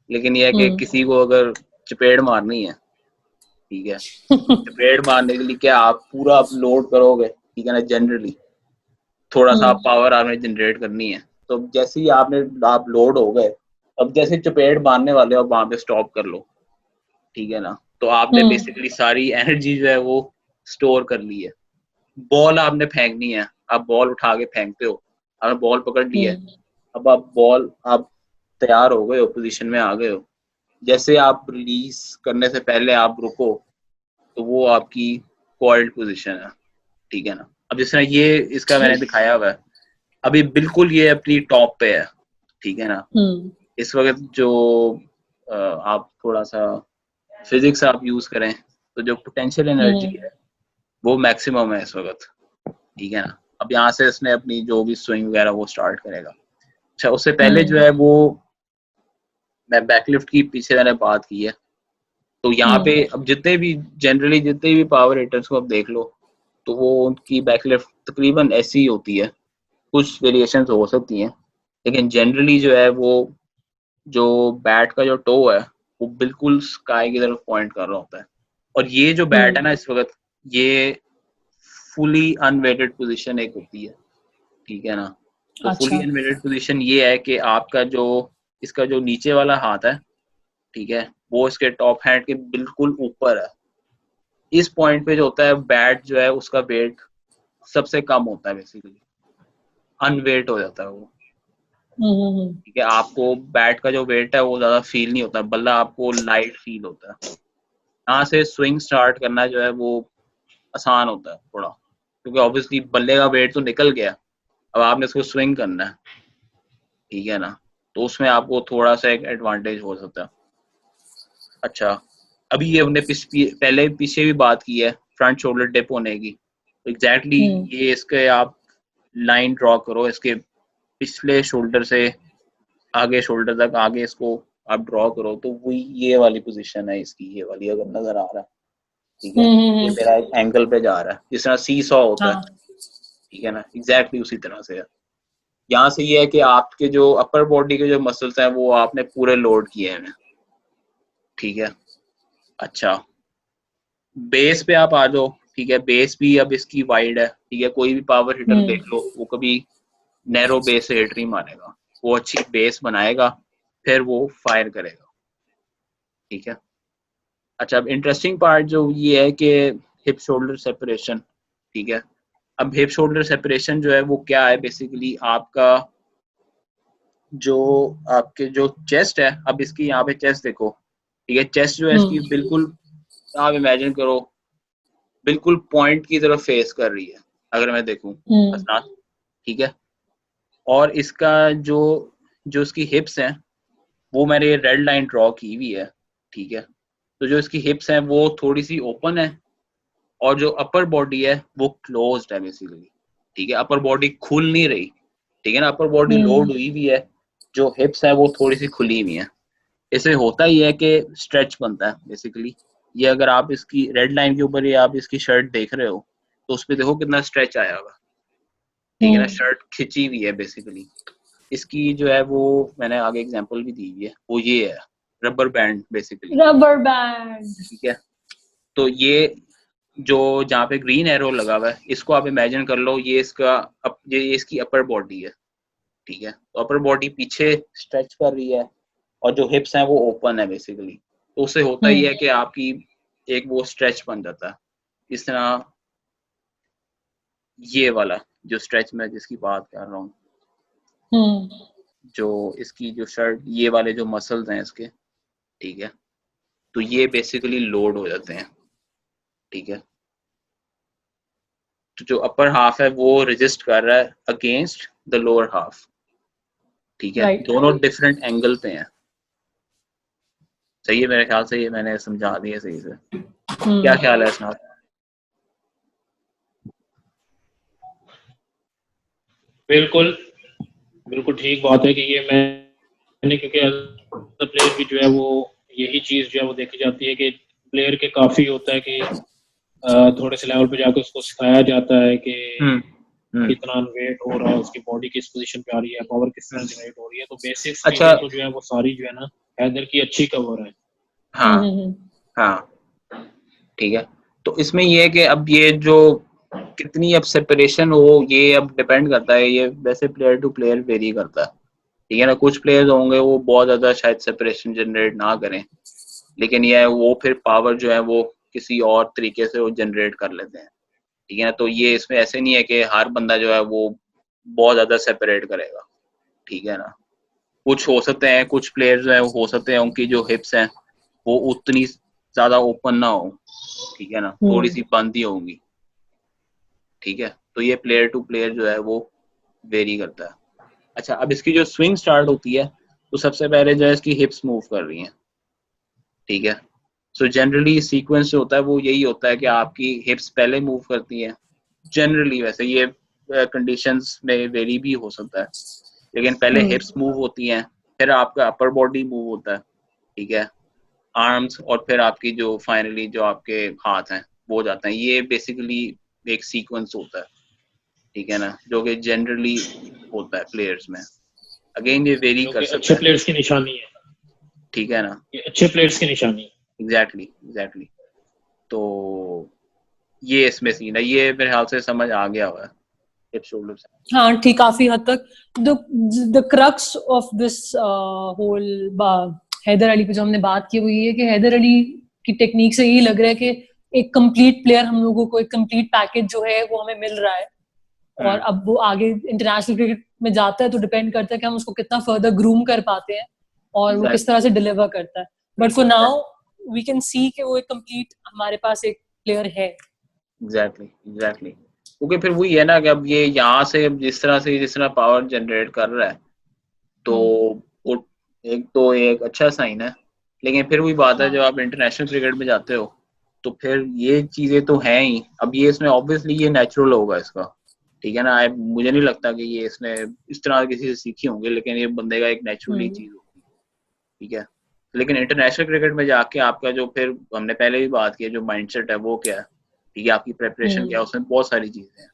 लेकिन यह है कि किसी को अगर चपेट मारनी है, ठीक है, चपेट मारने के लिए क्या आप पूरा लोड करोगे, ठीक है ना, जनरली थोड़ा सा पावर आपने जनरेट करनी है। तो जैसे ही आप लोड हो गए, अब जैसे चपेट मारने वाले हो वहां पे स्टॉप कर लो, ठीक है ना, तो आपने बेसिकली सारी एनर्जी जो है वो स्टोर कर ली है। बॉल आपने फेंकनी है, आप बॉल उठा के फेंकते हो, आपने बॉल पकड़ ली है, अब आप तैयार हो गए हो, पोजीशन में आ गए हो, जैसे आप रिलीज करने से पहले आप रुको, तो वो आपकी कॉइल्ड पोजीशन है। ठीक है ना, अब जिस तरह ये इसका मैंने दिखाया हुआ है, अभी बिल्कुल ये अपनी टॉप पे है। ठीक है ना, इस वक्त जो आप थोड़ा सा फिजिक्स आप यूज करें तो जो पोटेंशियल एनर्जी है वो मैक्सिमम है इस वक्त। ठीक है ना, अब यहाँ से इसने अपनी जो भी स्विंग वगैरह वो स्टार्ट करेगा। अच्छा, उससे पहले जो है वो मैं बैकलिफ्ट की पीछे मैंने बात की है, तो यहाँ पे अब जितने भी पावर हिटर्स को आप देख लो, तो वो उनकी बैकलिफ्ट तकरीबन ऐसी ही होती है, कुछ वेरिएशंस हो सकती हैं, लेकिन जनरली जो है वो जो बैट का जो टो है वो बिल्कुल स्काई की तरफ पॉइंट कर रहा होता है। और ये जो बैट है ना इस वक्त, ये फुली अनवेटेड पोजीशन एक होती है। ठीक है ना, तो फुली अनवेटेड पोजीशन ये है कि आपका जो इसका जो नीचे वाला हाथ है, ठीक है, वो इसके टॉप हैंड के बिल्कुल ऊपर है। इस पॉइंट पे जो होता है बैट जो है उसका वेट सबसे कम होता है, बेसिकली अनवेट हो जाता है वो। ठीक है, आपको बैट का जो वेट है वो ज्यादा फील नहीं होता, बल्कि आपको लाइट फील होता है। यहाँ से स्विंग स्टार्ट करना जो है वो आसान होता है थोड़ा, क्योंकि ऑब्वियसली बल्ले का वेट तो निकल गया, अब आपने इसको स्विंग करना है। ठीक है ना, तो उसमें आपको थोड़ा सा एक एडवांटेज हो सकता है। अच्छा, अभी ये हमने पहले पीछे भी बात की है फ्रंट शोल्डर डिप होने की, तो एग्जैक्टली ये इसके आप लाइन ड्रॉ करो, इसके पिछले शोल्डर से आगे शोल्डर तक आगे इसको आप ड्रॉ करो, तो वही ये वाली पोजीशन है इसकी, ये वाली अगर नजर आ रहा है। ठीक है, ये मेरा एक एंगल पे जा रहा है जिस तरह सी सॉ होता है। ठीक है ना, एग्जैक्टली उसी तरह से है। यहाँ से ये है कि आपके जो अपर बॉडी के जो मसल्स हैं वो आपने पूरे लोड किए हैं। ठीक है, अच्छा बेस पे आप आ जाओ। ठीक है, बेस भी अब इसकी वाइड है। ठीक है, कोई भी पावर हिटर देख लो वो कभी नैरो बेस से हिट नहीं मारेगा, वो अच्छी बेस बनाएगा फिर वो फायर करेगा। ठीक है, अच्छा अब इंटरेस्टिंग पार्ट जो ये है कि हिप शोल्डर सेपरेशन। ठीक है, अब हिप शोल्डर सेपरेशन जो है वो क्या है, बेसिकली आपका जो आपके जो चेस्ट है, अब इसकी यहाँ पे चेस्ट देखो, ठीक है, चेस्ट जो है इसकी बिल्कुल आप इमेजिन करो बिल्कुल पॉइंट की तरफ फेस कर रही है अगर मैं देखूं हसनात, ठीक है, और इसका जो जो इसकी हिप्स हैं वो मैंने ये रेड लाइन ड्रॉ की हुई है, ठीक है, तो जो इसकी हिप्स हैं वो थोड़ी सी ओपन है और जो अपर बॉडी है वो क्लोज्ड है बेसिकली, ठीक है, अपर बॉडी खुल नहीं रही, ठीक है ना, अपर बॉडी लोड हुई हुई है, जो हिप्स है वो थोड़ी सी खुली हुई है। इससे होता ही है कि स्ट्रेच बनता है बेसिकली। ये अगर आप इसकी रेड लाइन के ऊपर ये आप इसकी शर्ट देख रहे हो तो उस पे देखो कितना स्ट्रेच आया होगा, ठीक है ना, शर्ट खिंची हुई है बेसिकली। इसकी जो है वो मैंने आगे एग्जांपल भी दी हुई है, वो ये है rubber band basically, rubber band, ठीक है। तो ये जो जहाँ पे ग्रीन एरो लगा हुआ है इसको आप इमेजिन कर लो ये इसका ये इसकी अपर बॉडी है, ठीक है, तो अपर बॉडी पीछे स्ट्रेच कर रही है और जो हिप्स हैं वो ओपन है बेसिकली, तो उससे होता ही है कि आपकी एक वो स्ट्रेच बन जाता है। इस तरह ये वाला जो स्ट्रेच में जिसकी बात कर रहा हूँ, जो इसकी जो शर्ट ये वाले जो मसल्स हैं इसके, ठीक है, तो ये बेसिकली लोड हो जाते हैं, ठीक है, तो जो अपर हाफ है वो रेजिस्ट कर रहा है अगेंस्ट द लोअर हाफ, ठीक है, दोनों डिफरेंट एंगल पे हैं। सही है मेरे ख्याल से, ये मैंने समझा दिया सही से। क्या ख्याल है इसमें? बिल्कुल बिल्कुल ठीक बात है कि ये मैंने क्योंकि प्लेयर की जो है वो यही चीज जो है वो देखी जाती है कि प्लेयर के काफी होता है कि थोड़े से लेवल पे जाकर उसको सिखाया जाता है कि कितना वेट हो रहा है, उसकी बॉडी किस पोजीशन पे आ रही है, पावर किस तरह जनरेट हो रही है, तो बेसिक्स अच्छा, तो जो है वो सारी जो है ना हैदर की अच्छी कवर है। हाँ हाँ ठीक है। तो इसमें ये है कि अब ये जो कितनी अब सेपरेशन हो ये अब डिपेंड करता है, ये वैसे प्लेयर टू प्लेयर वेरी करता है, ठीक है ना। कुछ प्लेयर्स होंगे वो बहुत ज्यादा शायद सेपरेशन जनरेट ना करें, लेकिन ये वो फिर पावर जो है वो किसी और तरीके से वो जनरेट कर लेते हैं, ठीक है ना। तो ये इसमें ऐसे नहीं है कि हर बंदा जो है वो बहुत ज्यादा सेपरेट करेगा, ठीक है ना। कुछ हो सकते हैं, कुछ प्लेयर्स जो है हो सकते हैं उनकी जो हिप्स हैं वो उतनी ज्यादा ओपन ना हो, ठीक है ना, थोड़ी सी बंद ही होंगी, ठीक है। तो ये प्लेयर टू प्लेयर जो है वो वेरी करता है। अच्छा, अब इसकी जो स्विंग स्टार्ट होती है तो सबसे पहले जो है इसकी हिप्स मूव कर रही हैं, ठीक है। सो जनरली सीक्वेंस जो होता है वो यही होता है कि आपकी हिप्स पहले मूव करती हैं जनरली, वैसे ये कंडीशंस में वेरी भी हो सकता है, लेकिन पहले हिप्स मूव होती हैं, फिर आपका अपर बॉडी मूव होता है, ठीक है, आर्म्स, और फिर आपकी जो फाइनली जो आपके हाथ हैं वो जाते हैं। ये बेसिकली एक सीक्वेंस होता है, ठीक है ना, जो कि जनरली होता है प्लेयर्स में। अगेन ये वेरी कर सकता है, अच्छे प्लेयर्स की निशानी है, ठीक है ना, ये अच्छे प्लेयर्स की निशानी। एग्जैक्टली। तो ये इसमें सीन है, ये मेरे ख्याल से समझ आ गया हुआ है हिप शोल्डर से। हाँ ठीक, काफी हद तक the crux of this whole Haider Ali पे जो हमने बात की वो ये है कि हैदर अली की टेक्निक से यही लग रहा है कि एक कंप्लीट प्लेयर हम लोगों को, एक कंप्लीट पैकेज जो है वो हमें मिल रहा है, और अब वो आगे इंटरनेशनल क्रिकेट में जाता है तो डिपेंड करता है कि हम उसको कितना फर्दर ग्रूम कर पाते हैं और वो किस तरह से डिलीवर करता है। But for now we can see कि वो एक कंप्लीट हमारे पास एक प्लेयर है। एग्जैक्टली क्योंकि फिर वही है ना कि अब ये यहाँ से जिस तरह पावर जनरेट कर रहा है तो वो एक अच्छा साइन है, लेकिन फिर वही बात है जब आप इंटरनेशनल क्रिकेट में जाते हो तो फिर ये चीजें तो हैं ही। अब ये इसमें ऑब्वियसली ये नेचुरल होगा इसका, ठीक है ना। मुझे नहीं लगता कि ये इसने इस तरह किसी से सीखी होंगी, लेकिन ये बंदे का एक नेचुरली चीज होगी, ठीक है। लेकिन इंटरनेशनल क्रिकेट में जाके आपका जो, फिर हमने पहले भी बात की, जो माइंडसेट है वो क्या है, ठीक है, आपकी प्रेपरेशन क्या है, उसमें बहुत सारी चीजें हैं।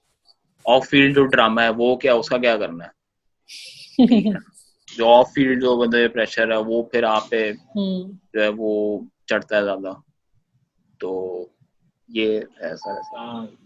ऑफ फील्ड जो ड्रामा है वो क्या, उसका क्या करना है, ठीक है। जो ऑफ फील्ड जो बंदे प्रेशर है वो फिर आप पे जो है वो चढ़ता है ज्यादा। तो ये ऐसा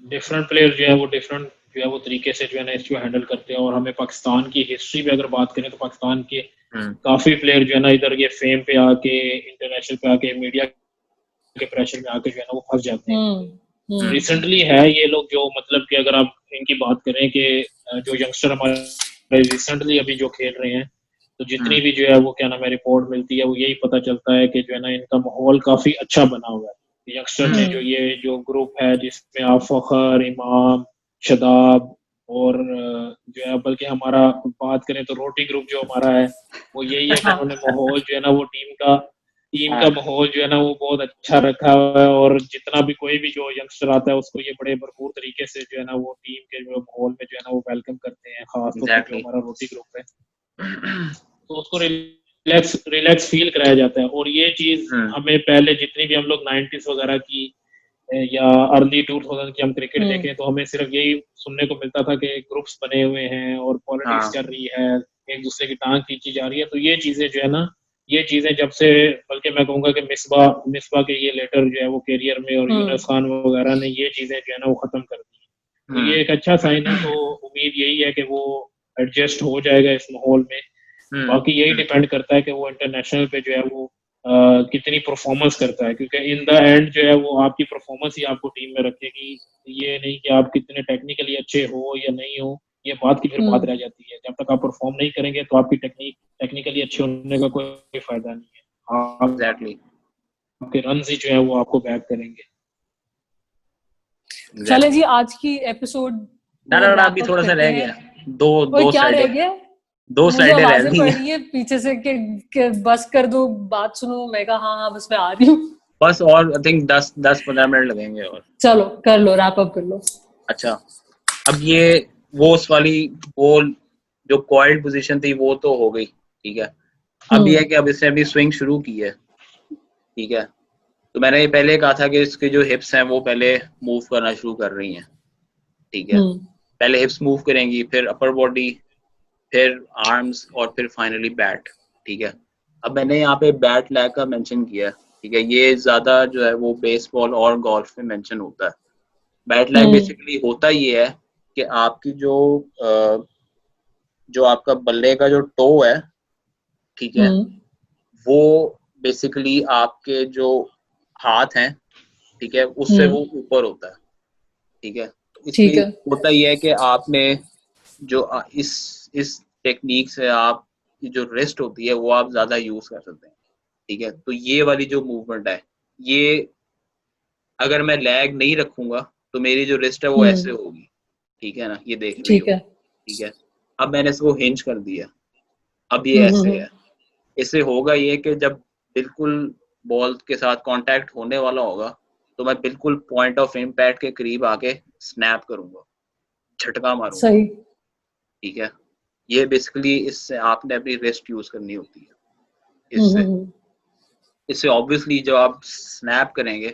डिफरेंट प्लेयर जो है वो डिफरेंट जो है वो तरीके से जो है ना इसको हैंडल करते हैं। और हमें पाकिस्तान की हिस्ट्री पे अगर बात करें तो पाकिस्तान के काफी प्लेयर जो है ना इधर ये फेम पे आके, इंटरनेशनल पे आके, मीडिया के प्रेशर में आके जो है ना वो फंस जाते हैं। रिसेंटली है ये लोग जो मतलब कि अगर आप इनकी बात करें कि जो यंगस्टर हमारे रिसेंटली अभी जो खेल रहे हैं, तो जितनी भी जो है वो क्या नाम है रिपोर्ट मिलती है वो यही पता चलता है कि जो है ना इनका माहौल काफी अच्छा बना हुआ है यंगस्टर में। जो ये जो ग्रुप है जिसमें आप फखर, इमाम, शदाब और जो है बल्कि हमारा बात करें तो रोटी ग्रुप जो हमारा है वो यही है कि उन्होंने माहौल जो है ना वो टीम का माहौल जो है ना वो बहुत अच्छा रखा हुआ है। और जितना भी कोई भी जो यंगस्टर आता है उसको ये बड़े भरपूर तरीके से जो है ना वो टीम के जो माहौल में जो है ना वो वेलकम करते हैं, खासतौर पर जो हमारा रोटी ग्रुप है तो उसको रिलैक्स फील कराया जाता है। और ये चीज हमें पहले जितनी भी हम लोग 90s वगैरह की या अर्ली 2000 की हम क्रिकेट देखें तो हमें सिर्फ यही सुनने को मिलता था कि ग्रुप्स बने हुए हैं और पॉलिटिक्स चल रही है, एक दूसरे की टांग खींची जा रही है। तो ये चीजें जो है ना ये चीजें जब से बल्कि मैं कहूंगा कि मिसबा के ये लेटर जो है वो करियर में और यूनुस खान वगैरह ने ये चीजें जो है ना वो खत्म कर दी। तो ये एक अच्छा साइन है। तो उम्मीद यही है कि वो एडजस्ट हो जाएगा इस माहौल में। बाकी यही डिपेंड करता है कि वो इंटरनेशनल पे जो है वो कितनी परफॉर्मेंस करता है, क्योंकि इन द एंड जो है वो आपकी परफॉर्मेंस ही आपको टीम में रखेगी। ये नहीं कि आप कितने टेक्निकली अच्छे हो या नहीं हो, ये बात की फिर बात रह जाती है। जब तक आप परफॉर्म नहीं करेंगे तो आपकी टेक्निकली अच्छे होने का कोई फायदा नहीं है। एग्जैक्टली आपके रन ही जो है वो आपको बैक करेंगे। चले जी, आज की एपिसोड ना अभी थोड़ा सा रह गया, दो क्या रह गया? दो साइडें रह गई पड़ रही है पीछे से कि बस कर दो, बात सुनो। मैं कहा हाँ बस मैं आ रही हूँ। बस और आई थिंक 10-15 मिनट लगेंगे और चलो कर लो, रैप अप कर लो। अच्छा, अब ये वो उस वाली वो जो कॉइल्ड पोजीशन थी वो तो हो गई, ठीक है। अब ये है कि अब इसने अभी स्विंग शुरू की है, ठीक है। तो मैंने ये पहले कहा था कि इसके जो हिप्स हैं वो पहले मूव करना शुरू कर रही हैं, ठीक है। पहले हिप्स मूव करेंगी, फिर अपर बॉडी, फिर आर्म्स और फिर फाइनली बैट, ठीक है। अब मैंने यहाँ पे बैट लैग का मेंशन किया है, ठीक है। ये ज्यादा जो है वो बेसबॉल और गोल्फ में मेंशन होता है। बैट लैग बेसिकली होता ये है कि आपकी जो आपका बल्ले का जो टो है, ठीक है, वो बेसिकली आपके जो हाथ हैं, ठीक है, उससे वो ऊपर होता है, ठीक है। तो इसलिए होता ये है कि आपने जो इस टेक्निक से आप जो रिस्ट होती है वो आप ज्यादा यूज कर सकते हैं, ठीक है। तो ये वाली जो मूवमेंट है, ये अगर मैं लैग नहीं रखूंगा तो मेरी जो रिस्ट है वो ऐसे होगी, ठीक है ना, ये देख रही हो, ठीक है। अब मैंने इसको हिंज कर दिया, अब ये ऐसे है। इससे होगा ये कि जब बिल्कुल बॉल के साथ कांटेक्ट होने वाला होगा तो मैं बिल्कुल पॉइंट ऑफ इम्पैक्ट के करीब आके स्नैप करूंगा, झटका मारूंगा, सही, ठीक है। ये बेसिकली इससे आपने अपनी रिस्ट यूज करनी होती है। इससे ऑब्वियसली जब आप स्नैप करेंगे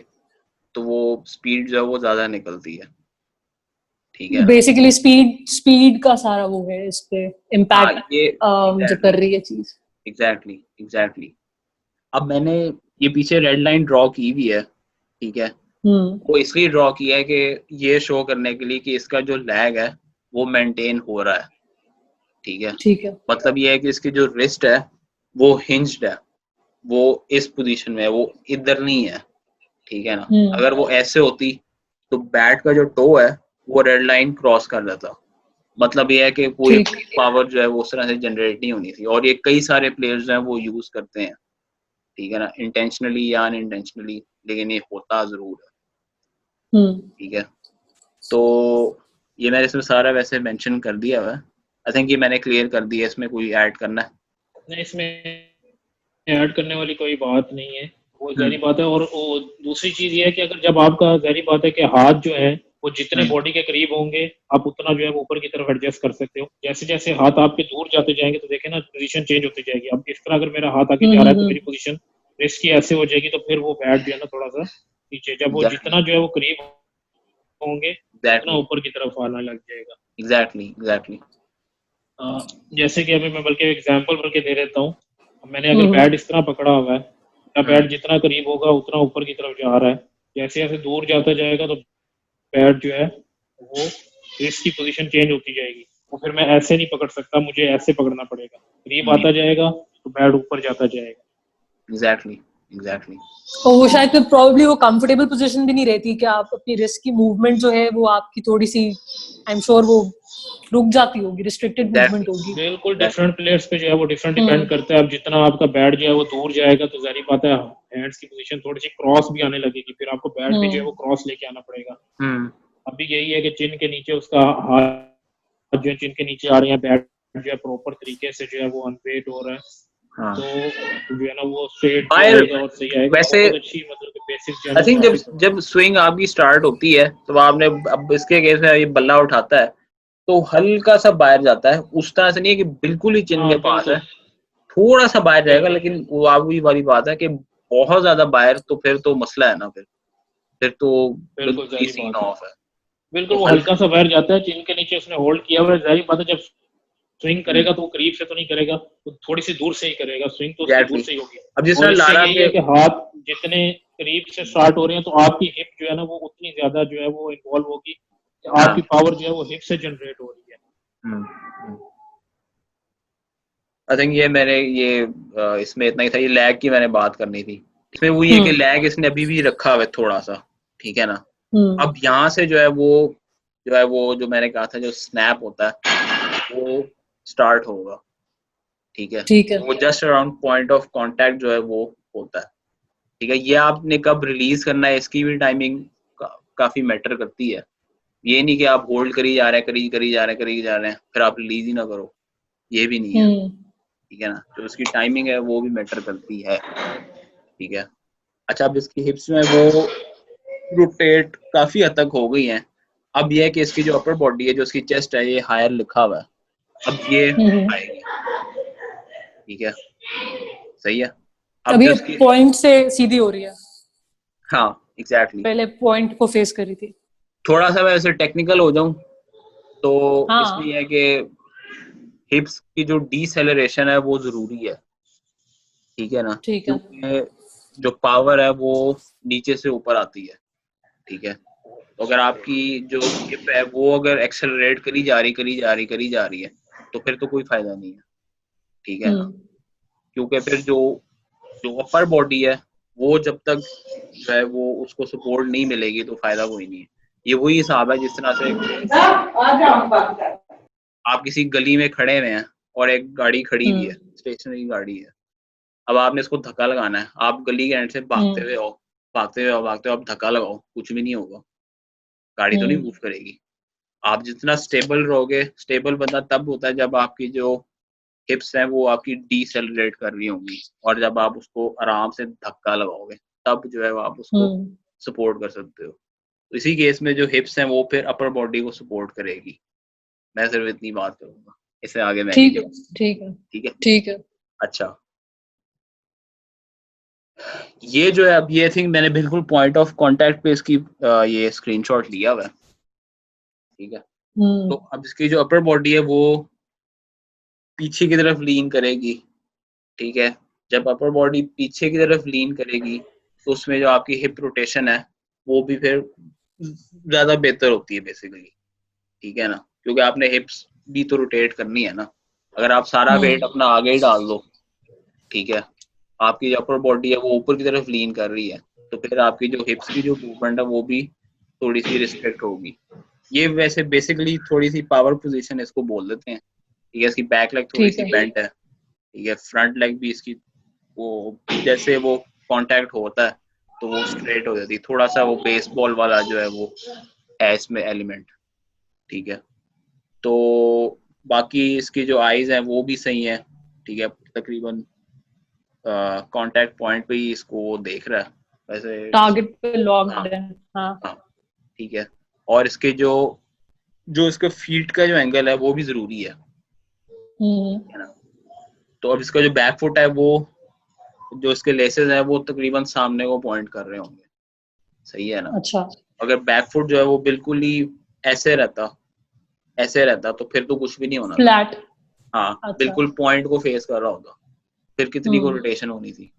तो वो स्पीड जो है वो ज्यादा निकलती है, ठीक है। बेसिकली स्पीड का सारा वो है इस पे इम्पैक्ट जो कर रही है चीज। एग्जैक्टली। अब मैंने ये पीछे रेड लाइन ड्रॉ की भी है, ठीक है। वो इसलिए ड्रॉ किया है कि ये शो करने के लिए कि इसका जो लैग है वो मेंटेन हो रहा है, ठीक है। मतलब ये है कि इसकी जो रिस्ट है वो हिंज्ड है, वो इस पोजीशन में है, वो इधर नहीं है, ठीक है ना। अगर वो ऐसे होती तो बैट का जो टो है वो रेड लाइन क्रॉस कर लेता। मतलब ये है कि कोई पावर जो है वो उस तरह से जनरेट नहीं होनी थी। और ये कई सारे प्लेयर्स जो हैं वो यूज करते हैं, ठीक है ना, इंटेंशनली या अनइंटेंशनली, लेकिन ये होता जरूर है, ठीक है। तो ये मैंने इसमें सारा वैसे मेंशन कर दिया हुआ है। आई थिंक ये मैंने क्लियर कर दिया। इसमें कोई ऐड करना है? नहीं, इसमें ऐड करने वाली कोई बात नहीं है, वो जारी बात है। और दूसरी चीज ये है कि अगर जब आपका जारी बात है कि हाथ जो है वो जितने बॉडी के करीब होंगे आप उतना जो है ऊपर की तरफ एडजस्ट कर सकते हो। जैसे जैसे हाथ आपके दूर जाते जाएंगे तो देखे ना पोजीशन चेंज होती जाएगी। अब इस तरह अगर मेरा हाथ आगे जा रहा है तो मेरी पोजीशन रिस्ट की ऐसे हो जाएगी, तो फिर वो बैट जो है ना थोड़ा सा पीछे, जब वो जितना जो है वो करीब होंगे उतना ऊपर की तरफ आना लग जाएगा। एग्जैक्टली। जैसे कि अभी मैं बल्कि एग्जांपल बल्कि दे देता हूँ। मैंने अगर बैट इस तरह पकड़ा हुआ है, या बैट जितना करीब होगा उतना ऊपर की तरफ जा रहा है, जैसे जैसे दूर जाता जाएगा तो बैट जो है वो रिस्ट की पोजीशन चेंज होती जाएगी। तो फिर मैं ऐसे नहीं पकड़ सकता, मुझे ऐसे पकड़ना पड़ेगा। करीब आता जाएगा तो बैट ऊपर जाता जाएगा। एग्जैक्टली। एग्जैक्टली। और वो शायद फिर प्रॉब्ली वो कंफर्टेबल पोजीशन भी नहीं रहती कि आप अपनी रिस्क की मूवमेंट जो है वो आपकी थोड़ी सी आई एम श्योर वो रुक जाती होगी, रिस्ट्रिक्टेड मूवमेंट होगी। बिल्कुल डिफरेंट प्लेयर्स पे जो है वो डिफरेंट डिपेंड करता है। अब जितना आपका बैट जो है वो दूर जाएगा तो जाहिर बात है हैंड्स की पोजीशन थोड़ी सी क्रॉस भी आने लगेगी, फिर आपको बैट भी जो है वो क्रॉस लेके आना पड़ेगा। अभी यही है कि चिन के नीचे उसका हाथ जो है चिन के नीचे आ रहे हैं, बैट जो है प्रॉपर तरीके से जो है वो अनवेट हो रहा है। हाँ। तो जो है ना वो स्ट्रेट आएगा आएगा और सही आएगा। वैसे बहुत अच्छी मतलब बेसिक जो है आई थिंक जब स्विंग आपकी स्टार्ट होती है तो आपने अब इसके केस में ये बल्ला उठाता है तो हल्का सा बाहर जाता है, उस तरह से नहीं है कि बिल्कुल ही चिन के पास है, थोड़ा सा बाहर जाएगा, लेकिन वो वही वाली बात है कि बहुत ज्यादा बाहर तो फिर तो मसला है ना, फिर तो बिल्कुल ही सीन ऑफ है। बिल्कुल वो हल्का सा बाहर जाता है, चिन के नीचे उसने होल्ड किया हुआ है। जाहिर बात है जब स्विंग करेगा तो वो करीब से तो नहीं करेगा, वो थोड़ी सी दूर से ही करेगा, स्विंग तो उसकी दूर से ही होगी। अब जिस तरह लारा ये है कि हाथ जितने करीब से स्टार्ट हो रहे हैं तो आपकी हिप जो है ना वो उतनी ज्यादा जो है वो इन्वॉल्व होगी कि आपकी पावर जो है वो हिप से जनरेट हो रही है। आई थिंक ये मैंने ये इसमें इतना ही था, ये लैग की मैंने बात करनी थी। इसमें वो ये कि लैग इसने अभी भी रखा हुआ है थोड़ा सा, ठीक है ना। अब यहाँ से जो है वो जो मैंने कहा था जो स्नैप होता है वो स्टार्ट होगा, ठीक है। वो just around point of contact जो है वो होता है, ठीक है। ये आपने कब रिलीज करना है इसकी भी टाइमिंग काफी मैटर करती है। ये नहीं कि आप होल्ड करी जा रहे हैं करी जा रहे हैं फिर आप रिलीज ही ना करो, ये भी नहीं है, ठीक है ना। जो उसकी टाइमिंग है वो भी मैटर करती है, ठीक है। अच्छा, अब इसकी हिप्स में वो रोटेट काफी हद तक हो गई हैं। अब ये है कि इसकी जो अपर बॉडी है, जो इसकी चेस्ट है, ये हायर लिखा हुआ है, अब ये आएगी, ठीक है, सही है। अब ये पॉइंट से सीधी हो रही है। हाँ एग्जैक्टली, पहले पॉइंट को फेस करी थी। थोड़ा सा मैं वैसे टेक्निकल हो जाऊं तो इसमें यह है कि हिप्स की जो डीसेलरेशन है वो जरूरी है, ठीक है ना, क्योंकि जो पावर है वो नीचे से ऊपर आती है, ठीक है। तो अगर आपकी जो हिप है वो अगर एक्सेलरेट करी जा रही है तो फिर तो कोई फायदा नहीं है, ठीक है ना। क्योंकि फिर जो अपर बॉडी है वो जब तक जो है वो उसको सपोर्ट नहीं मिलेगी तो फायदा कोई नहीं है। ये वही हिसाब है जिस तरह से आप किसी गली में खड़े हुए हैं और एक गाड़ी खड़ी हुई है, स्टेशनरी गाड़ी है, अब आपने इसको धक्का लगाना है, आप गली के एंड से भागते हुए आप धक्का लगाओ, कुछ भी नहीं होगा, गाड़ी तो नहीं मूव करेगी। आप जितना स्टेबल रहोगे, स्टेबल बंदा तब होता है जब आपकी जो हिप्स हैं वो आपकी डीसेलरेट कर रही होंगी, और जब आप उसको आराम से धक्का लगाओगे तब जो है आप उसको सपोर्ट कर सकते हो। तो इसी केस में जो हिप्स हैं वो फिर अपर बॉडी को सपोर्ट करेगी। मैं सिर्फ इतनी बात करूंगा, इससे आगे मैं नहीं जाऊंगा, ठीक है। अच्छा, ये जो है अब ये थिंक मैंने बिल्कुल पॉइंट ऑफ कांटेक्ट पे इसकी ये स्क्रीनशॉट लिया हुआ है, ठीक है। तो अब इसकी जो अपर बॉडी है वो पीछे की तरफ लीन करेगी, ठीक है। जब अपर बॉडी पीछे की तरफ लीन करेगी तो उसमें जो आपकी हिप रोटेशन है वो भी फिर ज्यादा बेहतर होती है बेसिकली, ठीक है ना, क्योंकि आपने हिप्स भी तो रोटेट करनी है ना। अगर आप सारा वेट अपना आगे ही डाल दो, ठीक है, आपकी जो अपर बॉडी है वो ऊपर की तरफ लीन कर रही है तो फिर आपकी जो हिप्स की जो मूवमेंट है वो भी थोड़ी सी रिस्ट्रिक्ट होगी। ये वैसे बेसिकली थोड़ी सी पावर पोजीशन इसको बोल देते हैं, ठीक है। इसकी बैक लेग थोड़ी सी बेंट है, ठीक है। फ्रंट लेग भी इसकी वो जैसे वो कांटेक्ट होता है तो वो स्ट्रेट हो जाती है, थोड़ा सा वो बेसबॉल वाला जो है वो है इसमें एलिमेंट, ठीक है। तो बाकी इसकी जो आईज हैं वो भी सही है, ठीक है। तकरीबन कांटेक्ट पॉइंट पे ही इसको देख रहा है, वैसे टारगेट पे लॉक्ड है। हाँ, ठीक है। और इसके जो इसके फीट का जो एंगल है वो भी जरूरी है ना। तो अब इसका जो बैक फुट है वो जो इसके लेसेस है वो तकरीबन सामने को पॉइंट कर रहे होंगे, सही है ना। अच्छा, अगर बैक फुट जो है वो बिल्कुल ही ऐसे रहता तो फिर तो कुछ भी नहीं होना, फ्लैट, हाँ अच्छा। बिल्कुल पॉइंट को फेस कर रहा होता, फिर कितनी को रोटेशन होनी थी।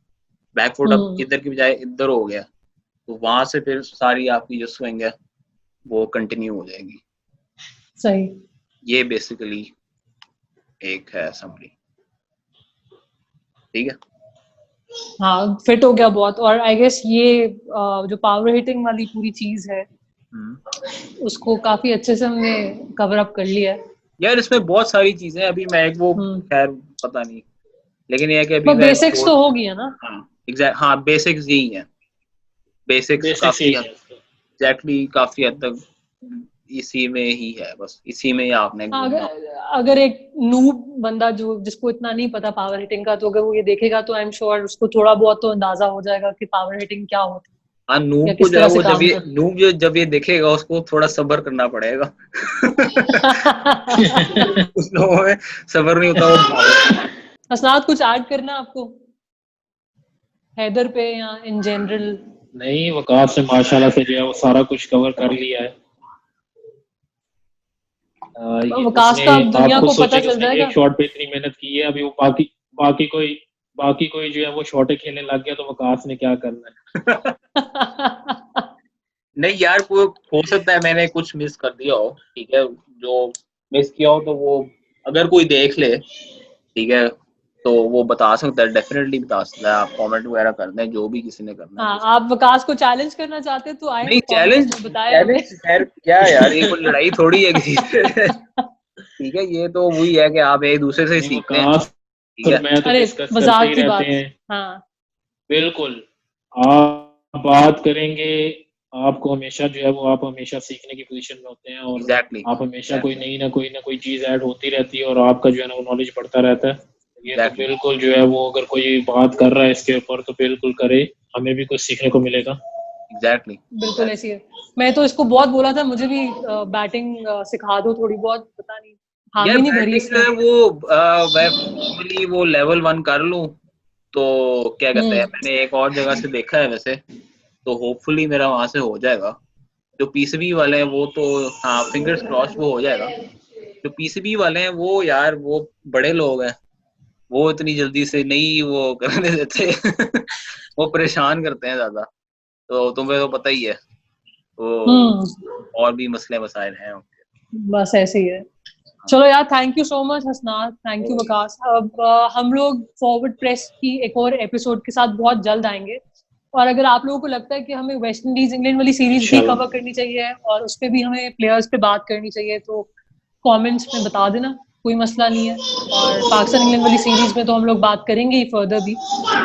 बैक फुट अब इधर की बजाय इधर हो गया तो वहां से फिर सारी आपकी जो स्विंग है वो कंटिन्यू हो जाएगी, सही। ये बेसिकली एक है समरी, ठीक है। हाँ फिट हो गया बहुत। और आई गेस ये जो पावर हिटिंग वाली पूरी चीज है उसको काफी अच्छे से हमने कवर अप कर लिया है यार। इसमें बहुत सारी चीजें अभी मैं एक वो खैर पता नहीं, लेकिन ये है कि अभी मैं बेसिक्स तो हो गया ना। हाँ एग्जैक्ट, हाँ बेसिक्स यही है, बेसिक्स काफी एग्जैक्टली काफी हद तक इसी में ही है, बस इसी में ही आपने अगर एक नूब बंदा जो जिसको इतना नहीं पता पावर हिटिंग का, तो अगर वो ये देखेगा तो आई एम श्योर उसको थोड़ा बहुत तो अंदाजा हो जाएगा कि पावर हिटिंग क्या होती है। हाँ नूब को जो है वो जब ये देखेगा उसको थोड़ा सब्र करना पड़ेगा। उस लोगों में सब्र नहीं होता वो। हसनात कुछ ऐड करना आपको हैदर पे या इन जनरल? नहीं, वकास से माशाल्लाह से जो है वो सारा कुछ कवर कर लिया है। वकास का दुनिया को पता चल जाएगा। एक शॉट पे इतनी मेहनत की है, अभी वो बाकी कोई जो है वो शॉटें खेलने लग गया तो वकास ने क्या करना है। नहीं यार, कोई हो सकता है मैंने कुछ मिस कर दिया हो, ठीक है, जो मिस किया हो तो वो अगर कोई देख ले, ठीक है, तो वो बता सकता है, डेफिनेटली बता सकता है। आप कमेंट वगैरह कर दें जो भी किसी ने करना है। हाँ, आप वकास को चैलेंज करना चाहते हैं तो आए नहीं, चैलेंज खैर क्या यार, ये कोई लड़ाई थोड़ी है किसी से। ठीक है, ये तो वही है कि आप एक दूसरे से सीखते हैं, ठीक है। मैं तो डिस्कस करते ही रहते हैं। हाँ बिल्कुल, आप बात करेंगे, आपको हमेशा जो है वो आप हमेशा सीखने की पोजीशन में होते हैं और आप हमेशा कोई ना कोई चीज ऐड होती रहती है और आपका जो है ना वो नॉलेज बढ़ता रहता है। ये तो बिल्कुल जो है वो अगर कोई बात कर रहा है इसके ऊपर तो बिल्कुल करे, हमें भी कुछ सीखने को मिलेगा। एग्जैक्टली बिल्कुल ऐसी है। मैं तो इसको बहुत बोला था मुझे भी बैटिंग सिखा दो थोड़ी बहुत, पता नहीं हामी नहीं भरी इसने। वो लेवल 1 कर लूं तो क्या कहते हैं, मैंने एक और जगह से देखा है वैसे, तो होपफुली मेरा वहां से हो जाएगा। जो पीसीबी वाले हैं वो तो हाँ फिंगर्स क्रॉस्ड वो हो जाएगा। जो पीसीबी वाले हैं वो यार वो बड़े लोग हैं, वो इतनी जल्दी से नहीं वो करने देते। वो परेशान करते हैं ज्यादा, तो तुम्हें तो पता ही है वो और भी मसले मसाइल हैं। बस ऐसे ही है। चलो यार, thank you so much Hasnat, thank you Waqas. अब हम लोग फॉरवर्ड प्रेस की एक और एपिसोड के साथ बहुत जल्द आएंगे, और अगर आप लोगों को लगता है कि हमें वेस्ट इंडीज इंग्लैंड वाली सीरीज भी कवर करनी चाहिए और उस पर भी हमें प्लेयर्स पे बात करनी चाहिए तो कमेंट्स में बता देना, कोई मसला नहीं है। और पाकिस्तान इंग्लैंड वाली सीरीज में तो हम लोग बात करेंगे ही फर्दर भी,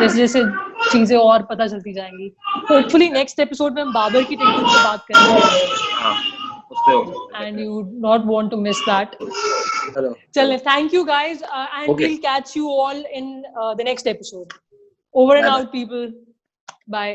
जैसे जैसे चीजें और पता चलती जाएंगी। होपफुली नेक्स्ट एपिसोड में हम बाबर की टेक्निक पे बात करेंगे and you not want to miss that. Chalo, thank you guys, and we'll catch you all in the next episode. Over and out, people. Bye.